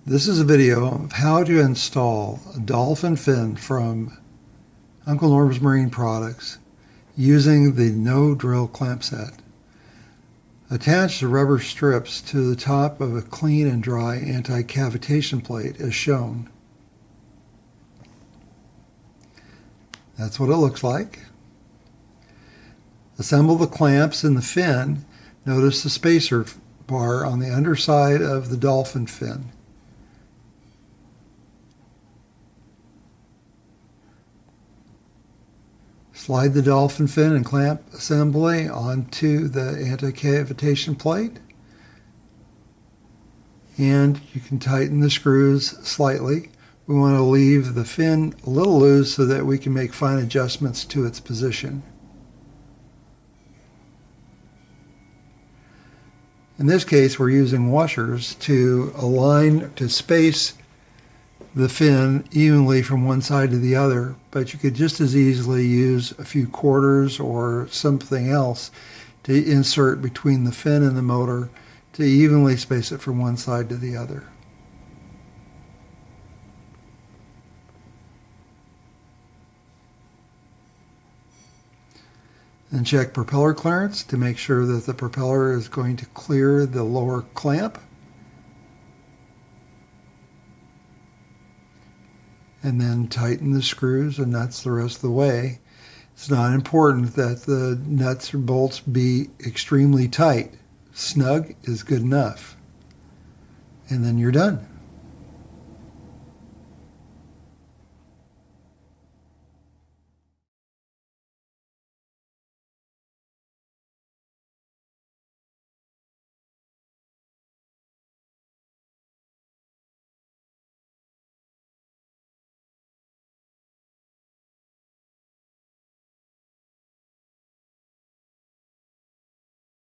This is a video of how to install a Dolphin fin from Uncle Norm's Marine Products using the no drill clamp set. Attach the rubber strips to the top of a clean and dry anti-cavitation plate as shown. That's what it looks like. Assemble the clamps in the fin. Notice the spacer bar on the underside of the Dolphin fin. Slide the Dolphin fin and clamp assembly onto the anti-cavitation plate, and you can tighten the screws slightly. We want to leave the fin a little loose so that we can make fine adjustments to its position. In this case, we're using washers to align, to space the fin evenly from one side to the other, but you could just as easily use a few quarters or something else to insert between the fin and the motor to evenly space it from one side to the other. Then check propeller clearance to make sure that the propeller is going to clear the lower clamp. And then tighten the screws and nuts the rest of the way. It's not important that the nuts or bolts be extremely tight. Snug is good enough. And then you're done.